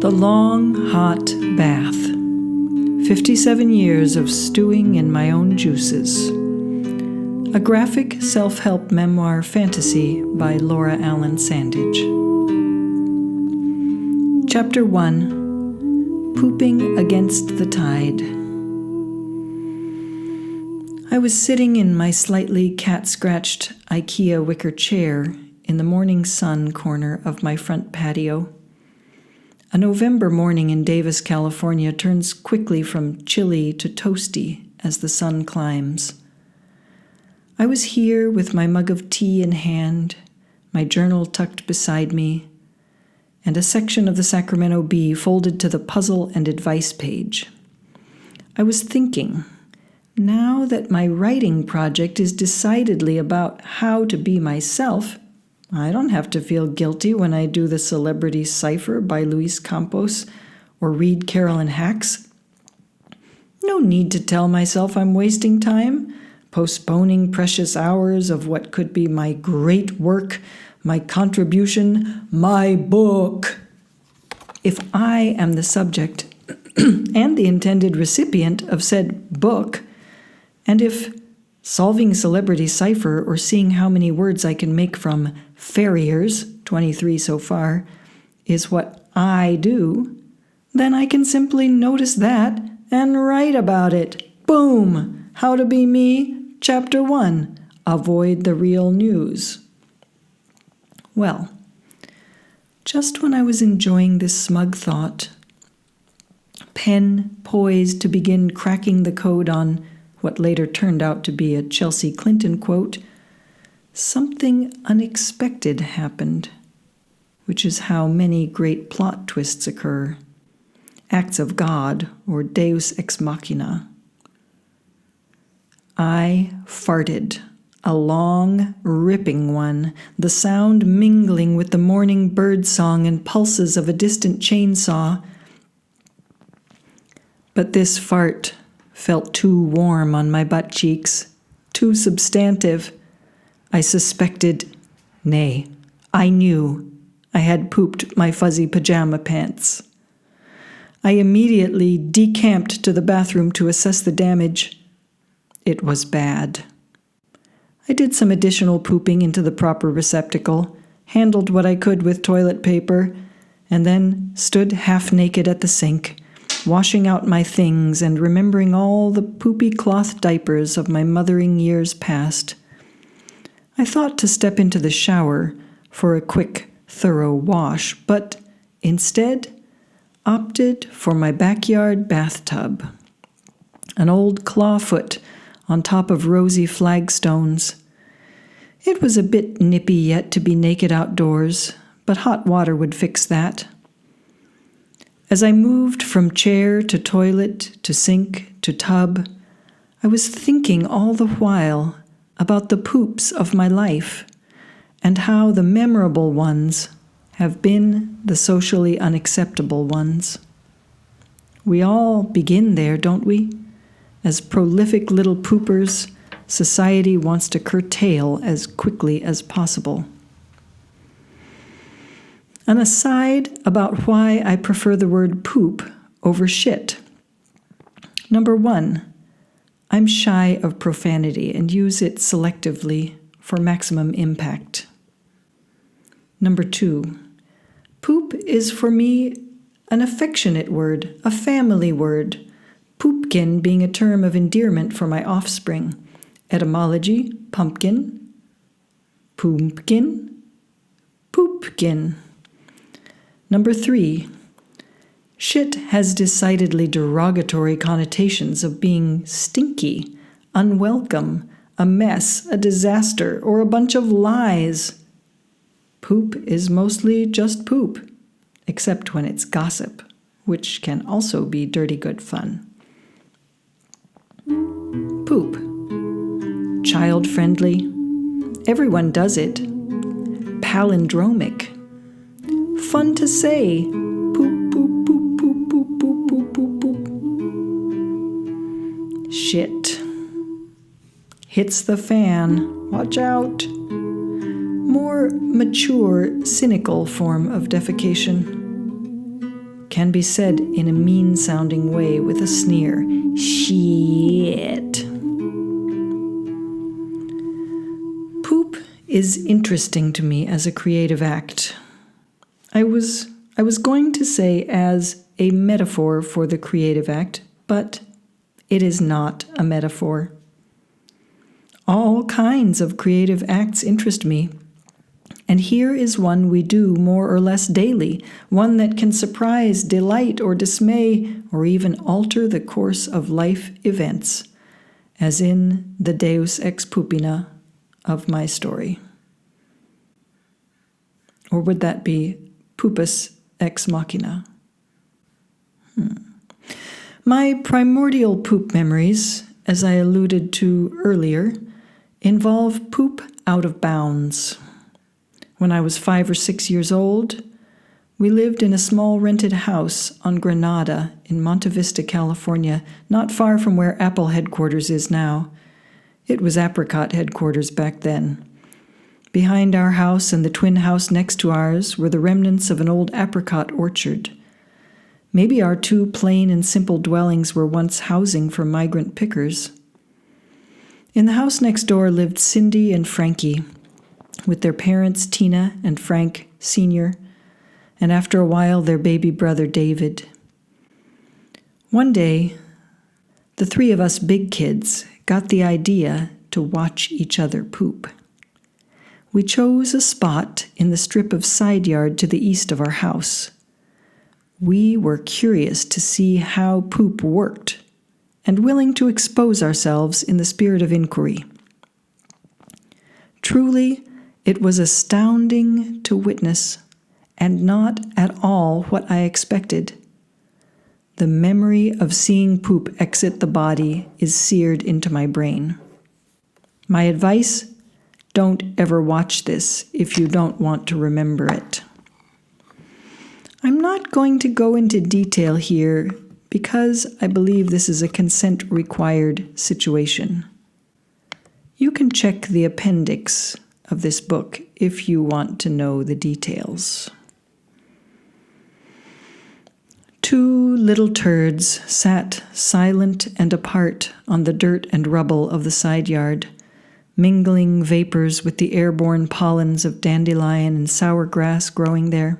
The long, hot bath. 57 years of stewing in my own juices. A graphic self-help memoir fantasy by Laura Sandage. Chapter 1. Pooping Against the Tide. I was sitting in my slightly cat-scratched IKEA wicker chair in the morning sun corner of my front patio. A November morning in Davis, California turns quickly from chilly to toasty as the sun climbs. I was here with my mug of tea in hand, my journal tucked beside me, and a section of the Sacramento Bee folded to the puzzle and advice page. I was thinking, now that my writing project is decidedly about how to be myself, I don't have to feel guilty when I do the Celebrity Cipher by Luis Campos or read Carolyn Hack's. No need to tell myself I'm wasting time, postponing precious hours of what could be my great work, my contribution, my book. If I am the subject and the intended recipient of said book, and if solving Celebrity Cipher or seeing how many words I can make from farriers, 23 so far, is what I do, then I can simply notice that and write about it. Boom! How to Be Me, Chapter 1. Avoid the real news. Well, just when I was enjoying this smug thought, pen poised to begin cracking the code on what later turned out to be a Chelsea Clinton quote, something unexpected happened, which is how many great plot twists occur, acts of God or Deus ex machina. I farted, a long, ripping one, the sound mingling with the morning bird song and pulses of a distant chainsaw. But this fart felt too warm on my butt cheeks, too substantive. I suspected, nay, I knew I had pooped my fuzzy pajama pants. I immediately decamped to the bathroom to assess the damage. It was bad. I did some additional pooping into the proper receptacle, handled what I could with toilet paper, and then stood half naked at the sink, washing out my things and remembering all the poopy cloth diapers of my mothering years past. I thought to step into the shower for a quick, thorough wash, but instead opted for my backyard bathtub. An old clawfoot on top of rosy flagstones. It was a bit nippy yet to be naked outdoors, but hot water would fix that. As I moved from chair to toilet to sink to tub, I was thinking all the while about the poops of my life and how the memorable ones have been the socially unacceptable ones. We all begin there, don't we? As prolific little poopers, society wants to curtail as quickly as possible. An aside about why I prefer the word poop over shit. Number 1, I'm shy of profanity and use it selectively for maximum impact. Number 2, poop is for me an affectionate word, a family word, poopkin being a term of endearment for my offspring. Etymology, pumpkin, poopkin, poopkin. Number 3, shit has decidedly derogatory connotations of being stinky, unwelcome, a mess, a disaster, or a bunch of lies. Poop is mostly just poop, except when it's gossip, which can also be dirty good fun. Poop. Child-friendly. Everyone does it. Palindromic. Fun to say. Poop, poop, poop, poop, poop, poop, poop, poop, poop. Shit. Hits the fan. Watch out. More mature, cynical form of defecation. can be said in a mean-sounding way with a sneer. Shit. Poop is interesting to me as a creative act. I was going to say as a metaphor for the creative act, but it is not a metaphor. All kinds of creative acts interest me, and here is one we do more or less daily, one that can surprise, delight, or dismay, or even alter the course of life events, as in the Deus ex pupina of my story. Or would that be pupus ex machina? My primordial poop memories, as I alluded to earlier, involve poop out of bounds. When I was 5 or 6 years old, we lived in a small rented house on Granada in Monte Vista, California, not far from where Apple headquarters is now. It was Apricot headquarters back then. Behind our house and the twin house next to ours were the remnants of an old apricot orchard. Maybe our 2 plain and simple dwellings were once housing for migrant pickers. In the house next door lived Cindy and Frankie, with their parents Tina and Frank Sr., and after a while their baby brother David. One day, the 3 of us big kids got the idea to watch each other poop. We chose a spot in the strip of side yard to the east of our house. We were curious to see how poop worked and willing to expose ourselves in the spirit of inquiry. Truly, it was astounding to witness, and not at all what I expected. The memory of seeing poop exit the body is seared into my brain. My advice: don't ever watch this if you don't want to remember it. I'm not going to go into detail here because I believe this is a consent-required situation. You can check the appendix of this book if you want to know the details. 2 little turds sat silent and apart on the dirt and rubble of the side yard, mingling vapors with the airborne pollens of dandelion and sour grass growing there.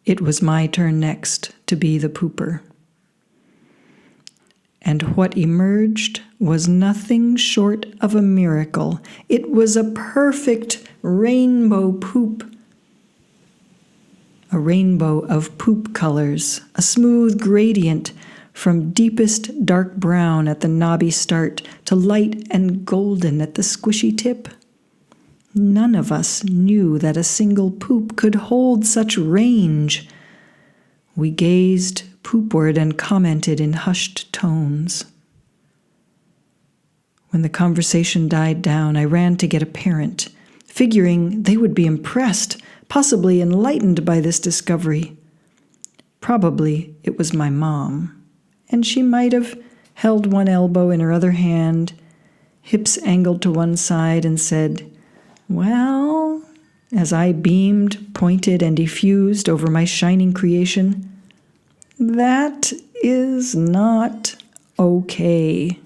It was my turn next to be the pooper. And what emerged was nothing short of a miracle. It was a perfect rainbow poop. A rainbow of poop colors, a smooth gradient from deepest dark brown at the knobby start to light and golden at the squishy tip. None of us knew that a single poop could hold such range. We gazed poopward and commented in hushed tones. When the conversation died down, I ran to get a parent, figuring they would be impressed, possibly enlightened by this discovery. Probably it was my mom, and she might have held one elbow in her other hand, hips angled to one side, and said, "Well," as I beamed, pointed, and effused over my shining creation, "that is not okay,"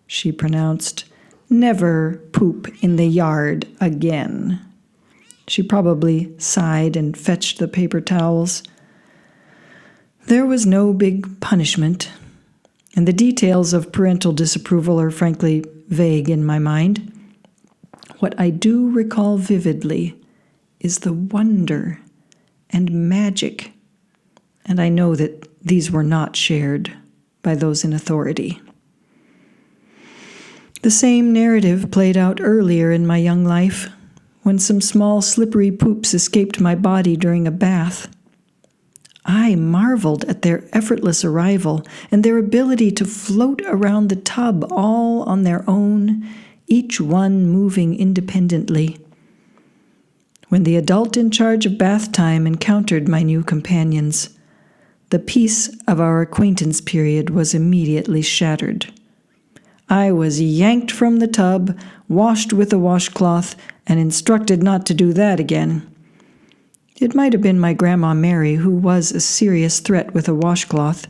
she pronounced. "Never poop in the yard again." She probably sighed and fetched the paper towels. There was no big punishment, and the details of parental disapproval are frankly vague in my mind. What I do recall vividly is the wonder and magic, and I know that these were not shared by those in authority. The same narrative played out earlier in my young life, when some small slippery poops escaped my body during a bath. I marveled at their effortless arrival and their ability to float around the tub all on their own, each one moving independently. When the adult in charge of bath time encountered my new companions, the peace of our acquaintance period was immediately shattered. I was yanked from the tub, washed with a washcloth, and instructed not to do that again. It might have been my Grandma Mary, who was a serious threat with a washcloth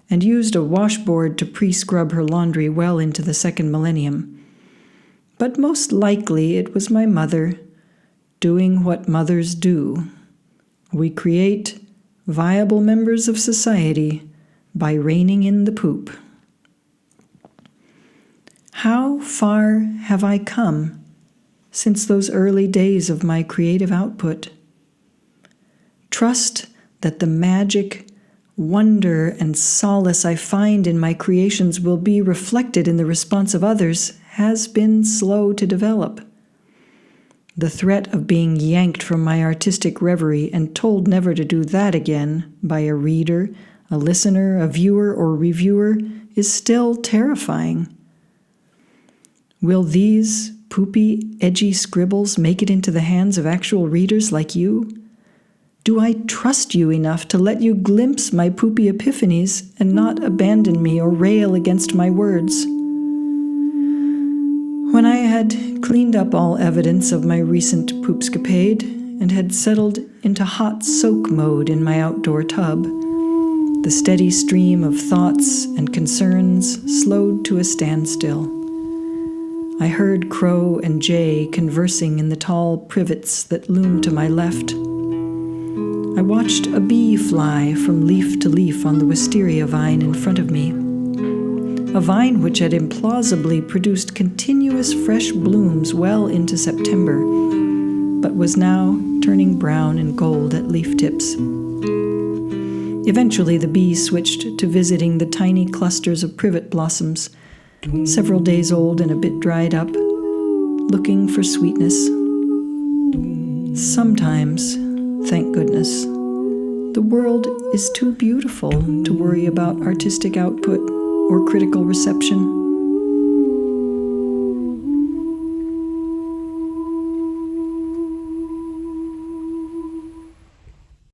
and used a washboard to pre-scrub her laundry well into the second millennium. But most likely it was my mother, doing what mothers do. We create viable members of society by reining in the poop. How far have I come since those early days of my creative output? Trust that the magic, wonder, and solace I find in my creations will be reflected in the response of others has been slow to develop. The threat of being yanked from my artistic reverie and told never to do that again by a reader, a listener, a viewer, or reviewer is still terrifying. Will these poopy, edgy scribbles make it into the hands of actual readers like you? Do I trust you enough to let you glimpse my poopy epiphanies and not abandon me or rail against my words? When I had cleaned up all evidence of my recent poopscapade and had settled into hot soak mode in my outdoor tub, the steady stream of thoughts and concerns slowed to a standstill. I heard Crow and Jay conversing in the tall privets that loomed to my left. I watched a bee fly from leaf to leaf on the wisteria vine in front of me, a vine which had implausibly produced continuous fresh blooms well into September, but was now turning brown and gold at leaf tips. Eventually the bee switched to visiting the tiny clusters of privet blossoms, several days old and a bit dried up, looking for sweetness. Sometimes, thank goodness, the world is too beautiful to worry about artistic output or critical reception.